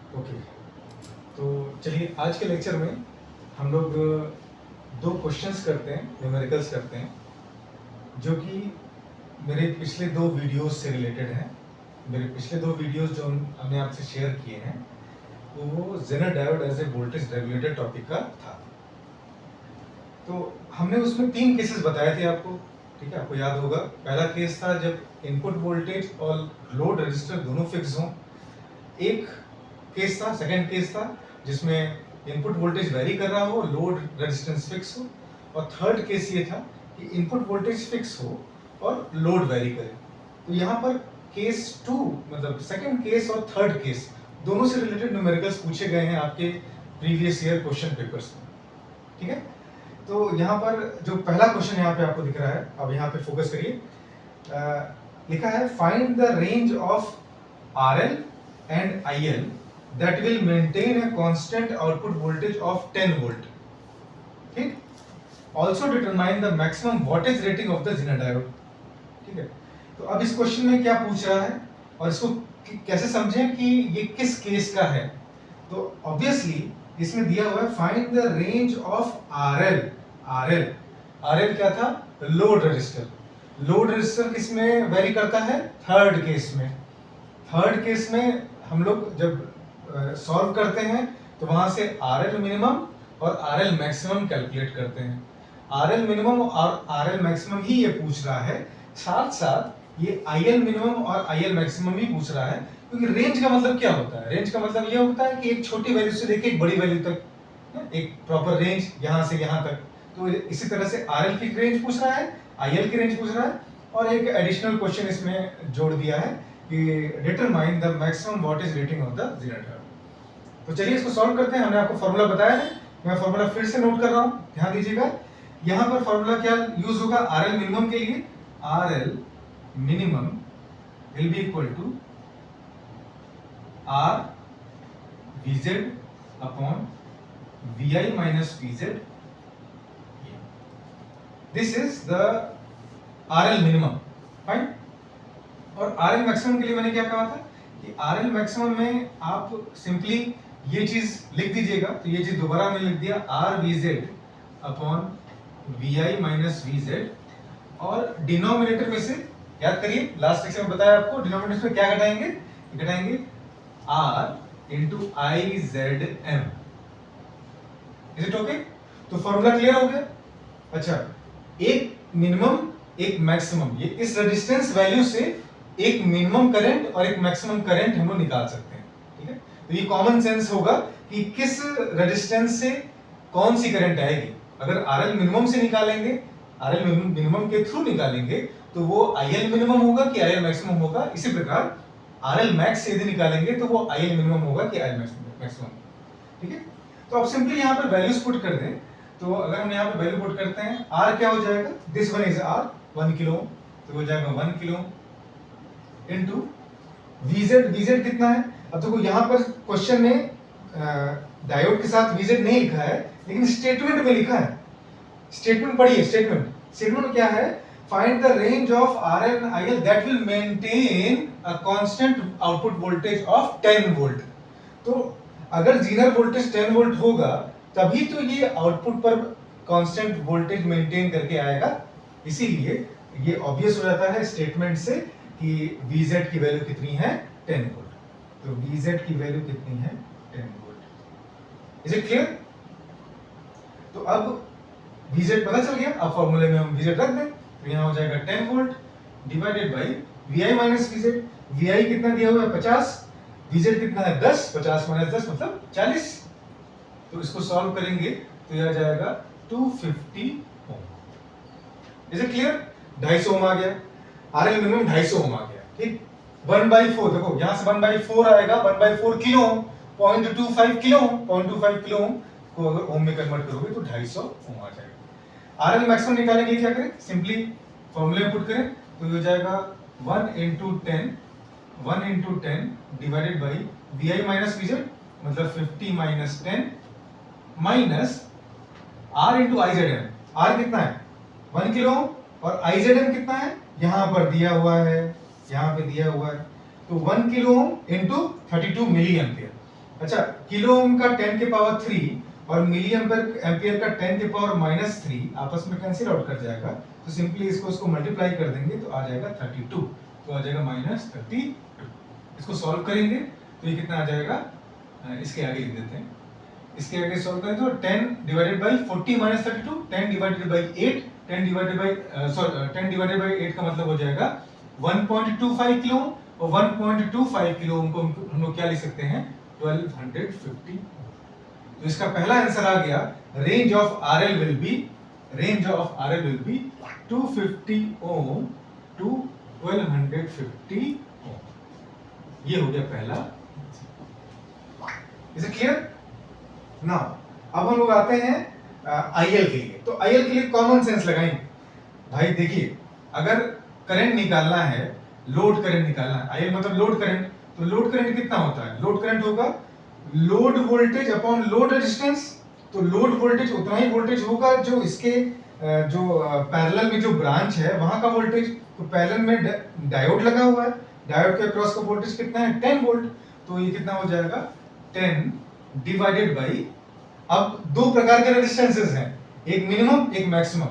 Okay, तो चलिए आज के लेक्चर में हम लोग दो क्वेश्चंस करते हैं, न्यूमेरिकल्स करते हैं, जो कि मेरे पिछले दो वीडियोस से रिलेटेड हैं। मेरे पिछले दो वीडियोस जो हमने आपसे शेयर किए हैं वो Zener diode as a voltage regulator topic का था। तो हमने उसमें 3 केसेस बताए थे आपको, ठीक है, आपको याद होगा। पहला केस था जब इनपुट वोल्टेज और लोड रजिस्टर दोनों फिक्स हों। एक केस था, सेकंड केस था जिसमें इनपुट वोल्टेज वेरी कर रहा हो, लोड रेजिस्टेंस फिक्स हो। और थर्ड केस ये था कि इनपुट वोल्टेज फिक्स हो और लोड वेरी करे। तो यहाँ पर केस 2 मतलब सेकंड केस और थर्ड केस दोनों से रिलेटेड न्यूमेरिकल्स पूछे गए हैं आपके प्रीवियस ईयर क्वेश्चन पेपर्स में, ठीक है। तो यहाँ पर जो पहला क्वेश्चन यहाँ पे आपको दिख रहा है, अब यहाँ पे फोकस करिए। लिखा है find the range of RL and IL that will maintain a constant output voltage of 10 volt. ठीक, also determine the maximum wattage rating of the Zener diode. ठीक है, तो अब इस क्वेश्चन में क्या पूछ रहा है और इसको कैसे समझें कि ये किस केस का है। तो ऑब्वियसली इसमें दिया हुआ है find the range of RL क्या था? Load register. लोड रजिस्टर किसमें वेरी करता है? थर्ड केस में। थर्ड केस में हम लोग जब सॉल्व करते हैं तो वहां से RL मिनिमम और RL मैक्सिमम कैलकुलेट करते हैं। RL मिनिमम और RL मैक्सिमम ही ये पूछ रहा है, साथ साथ ये IL मिनिमम और IL मैक्सिमम भी पूछ रहा है। क्योंकि रेंज का मतलब क्या होता है? रेंज का मतलब ये होता है कि एक छोटी वैल्यू से लेके एक बड़ी वैल्यू तक, एक प्रॉपर रेंज यहाँ से यहाँ तक। तो इसी तरह से RL की रेंज पूछ रहा है, IL की रेंज पूछ रहा है, और एक एडिशनल क्वेश्चन इसमें जोड़ दिया है कि determine the maximum voltage rating of the Zener diode. तो चलिए इसको सॉल्व करते हैं। हमने आपको फॉर्मूला बताया है, मैं फॉर्मूला फिर से नोट कर रहा हूं, ध्यान दीजिएगा। यहां पर फॉर्मूला क्या यूज होगा RL मिनिमम के लिए? RL minimum will be equal to R VZ upon VI minus VZ। This is the RL minimum, fine. और RL मैक्सिमम के लिए मैंने क्या कहा था कि RL मैक्सिमम में आप सिंपली ये चीज लिख दीजिएगा। तो ये चीज दोबारा मैंने लिख दिया R VZ upon VI minus VZ। और डिनोमिनेटर में से याद करिए, लास्ट लेक्चर में बताया आपको डिनोमिनेटर में क्या घटाएंगे? घटाएंगे R into IZM। Is it okay? तो फॉर्मूला क्लियर हो गया। अच्छा, एक मिनिमम एक मैक्सिमम, ये इस रेजिस्टेंस वैल्यू से एक मिनिमम करंट और एक मैक्सिमम करंट हम लोग निकाल सकते हैं, ठीक है। तो ये कॉमन सेंस होगा कि किस रेजिस्टेंस से कौन सी करंट आएगी। अगर RL मिनिमम से निकालेंगे, RL मिनिमम के थ्रू निकालेंगे, तो वो IL मिनिमम होगा कि IL मैक्सिमम होगा। इसी प्रकार RL मैक्स से यदि निकालेंगे तो वो IL मिनिमम होगा कि IL मैक्सिमम, ठीक है। तो अब सिंपली यहाँ पर वैल्यूज पुट कर दें। तो अगर हम यहाँ पे वैल्यू पुट करते हैं, R क्या हो जाएगा? This one is R 1 kilo, तो हो जाएगा 1 किलो इनटू VZ कितना है? अब देखो यहाँ पर क्वेश्चन में डायोड के साथ VZ नहीं लिखा है, लेकिन स्टेटमेंट में लिखा है। स्टेटमेंट पढ़िए, स्टेटमेंट में क्या है? Find the range of RL and IL that will maintain a constant output voltage of 10 volt. तो अगर जीनर वोल्टेज 10 वोल्ट होगा तभी तो ये आउटपुट पर कांस्टेंट वोल्टेज मेंटेन करके आएगा। इसीलिए ये ऑब्वियस हो जाता है स्टेटमेंट से कि VZ की वैल्यू कितनी है? 10 वोल्ट। तो VZ की वैल्यू कितनी है? 10 वोल्ट। Is it clear? तो अब VZ पता चल गया। अब फॉर्मूले में हम VZ रख दें, तो यहां हो जाएगा 10 volt divided by VI minus VZ। VI कितना दिया हुआ है? 50। VZ कितना है? 10। 50 माइनस 10 मतलब 40। तो इसको सॉल्व करेंगे तो यह आ जाएगा 250 ohm. Is it clear? 250 ohm आ गया। RL मिनिमम 250 ओम आ गया, ठीक। 1/4 देखो यहां से 1/4 आएगा, 1/4 kilo ohm, 0.25 kilo ohm, 0.25 kilo ohm को अगर ओम में कन्वर्ट करोगे तो 250 ओम आ जाएगा। RL मैक्सिमम निकालेंगे, क्या करें? सिंपली फॉर्मूले में पुट करें तो ये हो जाएगा 1 into 10 divided by VI minus VZ, मतलब 50 minus 10 minus R into IZM। R कितना है? 1 किलो, और IZM कितना है? यहां पर दिया हुआ है, यहां पे दिया हुआ है। तो 1 किलो इंटू 32 मिली एम्पियर। अच्छा, किलो ओम का 10 के पावर 3 और मिली एम्पियर का 10 के पावर -3 आपस में कैंसिल आउट कर जाएगा, तो सिंपली इसको मल्टीप्लाई कर देंगे तो आ जाएगा 32, तो आ जाएगा -32। इसको सॉल्व करेंगे तो ये कितना आ जाएगा, इसके आगे लिख देते हैं, इसके आगे सॉल्व करें तो 10 divided by 40 -32, 10 divided by 8, 10 divided by 8 का मतलब हो जाएगा 1.25 किलो, और 1.25 किलो को हम लोग क्या लिख सकते हैं, 1250। तो इसका पहला आंसर आ गया, range of RL will be 250 ohm to 1250 ohm. ये हो गया पहला। Is it clear? नाउ अब हम लोग आते हैं आईएल के लिए। तो आईएल के लिए कॉमन सेंस लगाएंगे। भाई देखिए, अगर करंट निकालना है, लोड करंट निकालना है, आईएल मतलब लोड करंट, तो लोड करंट कितना होता है, लोड करंट होगा load voltage upon load resistance. तो लोड वोल्टेज उतना ही वोल्टेज होगा जो इसके जो पैरेलल में जो ब्रांच है वहां का वोल्टेज। तो पैरेलल में डायोड लगा हुआ है, डायोड के अक्रॉस का वोल्टेज कितना है, 10 वोल्ट। तो ये कितना हो जाएगा, 10 डिवाइडेड बाई, अब दो प्रकार के रेजिस्टेंसेस हैं, एक मिनिमम एक मैक्सिमम।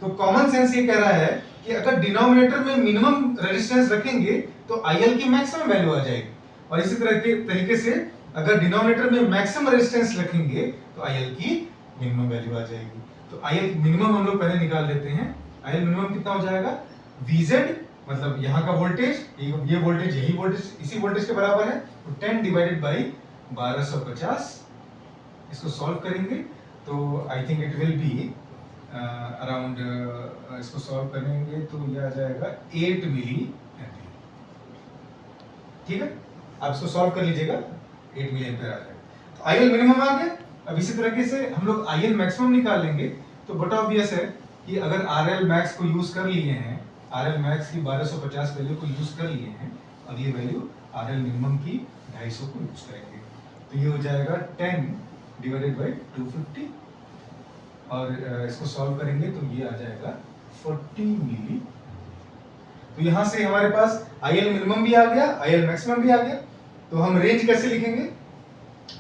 तो कॉमन सेंस ये कह रहा है कि अगर डिनोमिनेटर में मिनिमम रेजिस्टेंस रखेंगे तो आईएल की मैक्सिमम वैल्यू आ जाएगी, और इसी तरह के तरीके से अगर डिनोमिनेटर में मैक्सिमम रेजिस्टेंस रखेंगे तो आईएल की मिनिमम वैल्यू आ जाएगी। तो आईएल मिनिमम हम लोग पहले निकाल लेते हैं। आईएल मिनिमम कितना हो जाएगा, वीजेड मतलब यहाँ का वोल्टेज, ये वोल्टेज यही वोल्टेज इसी वोल्टेज के बराबर है, तो 10 डिवाइडेड बाई 1250। इसको सॉल्व करेंगे तो I think it will be around, इसको सॉल्व करेंगे तो ये आ जाएगा 8 मिली एम्पियर। ठीक है, आप इसको सॉल्व कर लीजिएगा, 8 मिली एम्पियर आ जाएगा। तो आईएल मिनिमम आ गया। अब इसी तरीके से हम लोग आईएल मैक्सिमम निकाल लेंगे। तो बट ऑब्वियस है कि अगर आरएल मैक्स को यूज कर लिए हैं, आरएल मैक्स की 1250 वैल्यू को यूज कर लिए हैं, और ये वैल्यू आरएल मिनिमम की 250 को यूज करेंगे, तो ये हो जाएगा 10 डिवाइडेड बाई 250, और इसको सॉल्व करेंगे तो ये आ जाएगा 40 मिली। तो यहां से हमारे पास आईएल मिनिमम भी आ गया, आईएल मैक्सिमम भी आ गया। तो हम रेंज कैसे लिखेंगे,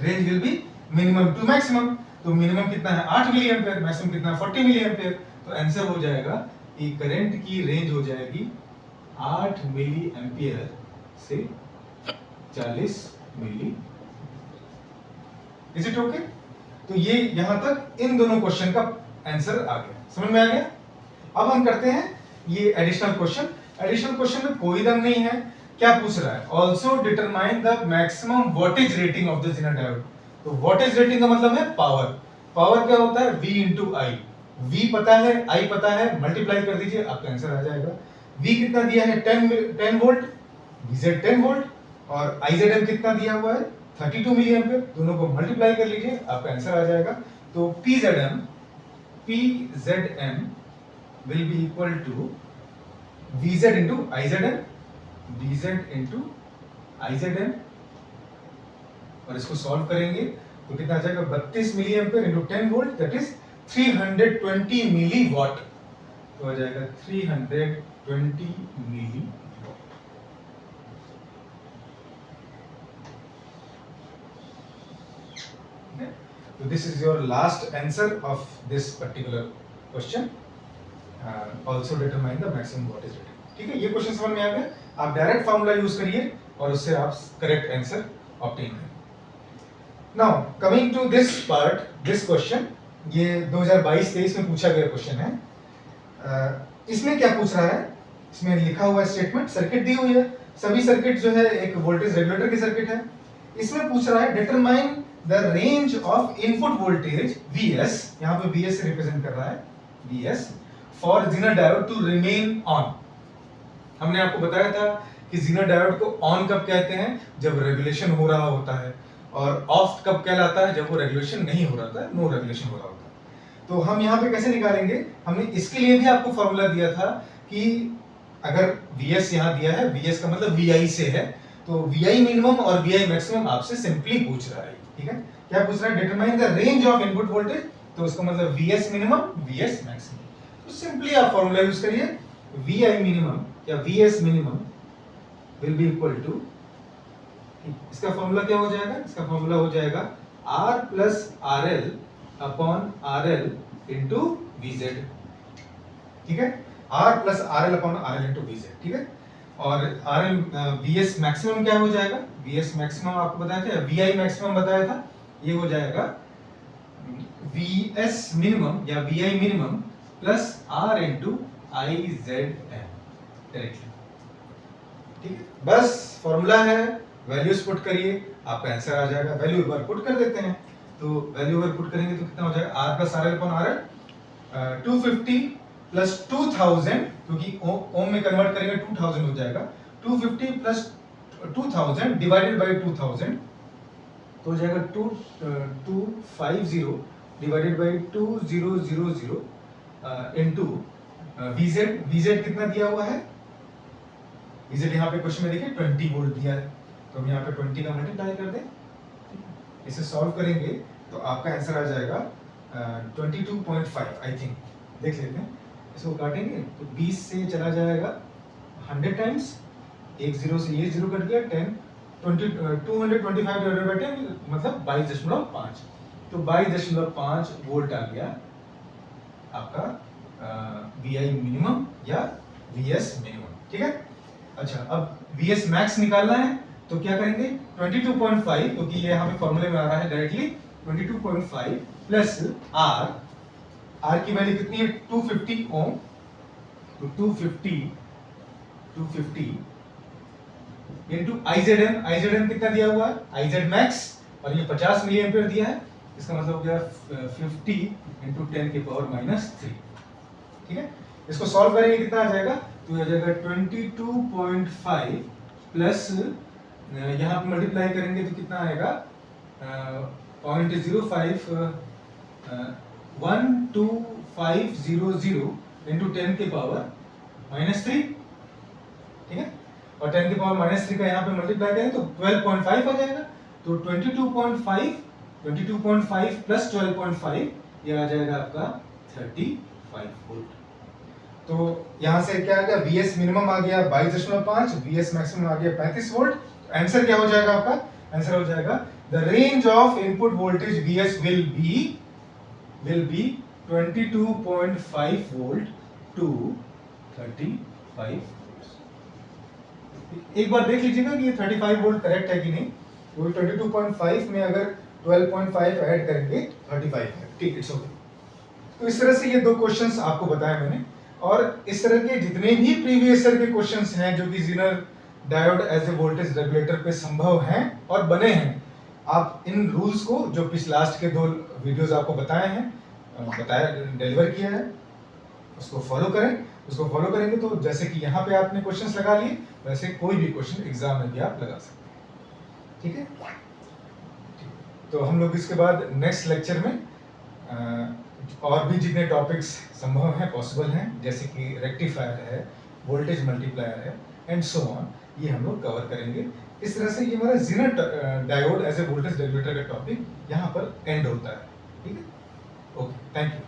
range will be minimum to maximum. तो मिनिमम कितना है 8 मिली एम्पियर, मैक्सिमम कितना है 40 मिली एम्पियर। तो आंसर हो जाएगा कि करंट की रेंज हो जाएगी 8 मिली एम्पियर से 40 मिली। Is it okay? तो ये यहां तक इन दोनों क्वेश्चन का आंसर आ गया, समझ में आ गया। अब हम करते हैं ये एडिशनल क्वेश्चन। एडिशनल क्वेश्चन में कोई दम नहीं है, क्या पूछ रहा है, also determine the maximum voltage rating of the Zener diode. तो वोल्टेज रेटिंग का मतलब है पावर। पावर क्या होता है, V इंटू आई। V पता है, I पता है, मल्टीप्लाई कर दीजिए आपका आंसर आ जाएगा। V कितना दिया है 10 वोल्ट, VZ 10 वोल्ट, और IZM कितना दिया हुआ है 32 मिली एम्पियर। दोनों को मल्टीप्लाई कर लीजिए आपका आंसर आ जाएगा। तो PZM will be equal to VZ into IZM, VZ into IZM, और इसको सॉल्व करेंगे तो कितना आ जाएगा 32 milliampere into 10 volt, that is 320 milliwatt. तो आ जाएगा 320 milliwatt. So this is your last answer of this particular question. Also determine the maximum voltage rating. ठीक है, ये क्वेश्चन समझ में आ गया। आप डायरेक्ट फार्मूला यूज करिए और उससे आप करेक्ट आंसर ऑब्टेन करें। Now coming to this part, this question, ये 2022-23 में पूछा गया क्वेश्चन है। इसमें क्या पूछ रहा है, इसमें लिखा हुआ स्टेटमेंट, सर्किट दी हुई है, सभी सर्किट जो है एक वोल्टेज रेगुलेटर की सर्किट है। इसमें पूछ रहा है determine the range of input voltage Vs, यहाँ पे Vs से रिप्रेजेंट कर रहा है, Vs for Zener diode to remain on. हमने आपको बताया था कि जेनर डायोड को ऑन कब कहते हैं, जब रेगुलेशन हो रहा होता है, और ऑफ कब कहलाता है, जब वो रेगुलेशन नहीं हो रहा था, नो रेगुलेशन हो रहा होता है। तो हम यहाँ पे कैसे निकालेंगे, हमने इसके लिए भी आपको फॉर्मूला दिया था कि अगर Vs यहाँ दिया है, Vs का मतलब Vi से है, तो Vi मिनिमम और Vi मैक्सिमम आपसे सिंपली पूछ रहा है। ठीक है, क्या पूछ रहा है, determine the range of input voltage, तो उसका मतलब Vs मिनिमम Vs मैक्सिमम। तो सिंपली आप फॉर्मूला यूज करिए, Vi मिनिमम या Vs minimum will be equal to इसका फॉर्मूला क्या हो जाएगा? इसका फॉर्मूला हो जाएगा R plus RL upon RL into VZ। ठीक है, R plus RL upon RL into VZ। ठीक है, और RL VS मैक्सिमम क्या हो जाएगा? VS मैक्सिमम आपको बताया था, VI मैक्सिमम बताया था, ये हो जाएगा VS मिनिमम या VI minimum plus R into IZM directly. ठीक है, बस फॉर्मूला है, वैल्यूज पुट करिए, आपका आंसर आ जाएगा। वैल्यू एक बार पुट कर देते हैं, तो वैल्यू अगर पुट करेंगे तो कितना हो जाएगा? R plus RL upon RL 250 plus 2000, क्योंकि ओम में कन्वर्ट करेंगे 2000 हो जाएगा। 250 प्लस 2000 डिवाइडेड बाय 2000 तो हो जाएगा 2250 डिवाइडेड बाय 2000 इनटू VZ कितना दिया हुआ है? VZ यहाँ पे क्वेश्चन में देखिए 20 वोल्ट दिया है, तो हम यहाँ पे 20 का मल्टीप्लाई कर दें, इसे सॉल्व करेंगे तो आपका आंसर आ जाएगा 22.5 आई थिंक। देख लेते हैं, इसको काटेंगे तो 20 से चला जाएगा 100 टाइम्स, एक जीरो से ये जीरो कट गया, 225 डिवाइडेड बाय 10 मतलब 22.5, तो 22.5 वोल्ट आ गया आपका VI मिनिमम या VS मिनिमम। ठीक है, अच्छा अब VS मैक्स निकालना है तो क्या करेंगे? 22.5, क्योंकि ये यहाँ पे फॉर्मूले में आ रहा है डायरेक्टली, 22.5 प्लस R की वैल्यू कितनी है? 250 ओम, तो 250 इनटू IZM कितना दिया हुआ है? IZ मैक्स, और ये 50 मिली एम्पियर दिया है, इसका मतलब हो गया 50 इंटू 10 की पावर -3। ठीक है, इसको सॉल्व करेंगे कितना आ जाएगा? तो आ जाएगा 22.5 प्लस यहाँ पे मल्टीप्लाई करेंगे तो कितना आएगा? 0.05 12500 इंटू 10 की पावर -3। ठीक है, और 10 की पावर -3 का यहाँ पे मल्टीप्लाई करें तो 12.5 आ जाएगा, तो 22.5 प्लस 12.5 ये आ जाएगा आपका 35 वोल्ट। तो यहाँ से क्या आ गया? VS मिनिमम आ गया 22.5, VS मैक्सिमम आ गया 35 वोल्ट। आंसर क्या हो जाएगा आपका? आंसर हो जाएगा the range of input voltage VS will be 22.5 volt to 35 volt. एक बार देख लीजिएगा कि ये 35 वोल्ट करेक्ट है कि नहीं। वो 22.5 में अगर 12.5 ऐड करेंगे 35 है। ठीक, इट्स ओके। तो इस तरह से ये दो क्वेश्चंस आपको बताए मैंने, और इस तरह के जितने भी प्रीवियस ईयर के क्वेश्चंस हैं जो कि Zener diode as a voltage regulator पे संभव हैं और बने हैं, आप इन रूल्स को जो लास्ट के 2 वीडियोस आपको बताए हैं, डिलीवर किया है, उसको फॉलो करें। उसको फॉलो करेंगे तो जैसे कि यहाँ पे आपने क्वेश्चंस लगा लिए, वैसे कोई भी क्वेश्चन एग्जाम में भी आप लगा सकते हैं। ठीक है, तो हम लोग इसके बाद नेक्स्ट लेक्चर में और भी जितने टॉपिक्स संभव हैं, पॉसिबल हैं, जैसे कि रेक्टिफायर है, वोल्टेज मल्टीप्लायर है एंड सो ऑन, ये हम लोग कवर करेंगे। इस तरह से ये हमारा Zener diode as a voltage regulator का टॉपिक यहाँ पर एंड होता है। ठीक है, ओके, थैंक यू।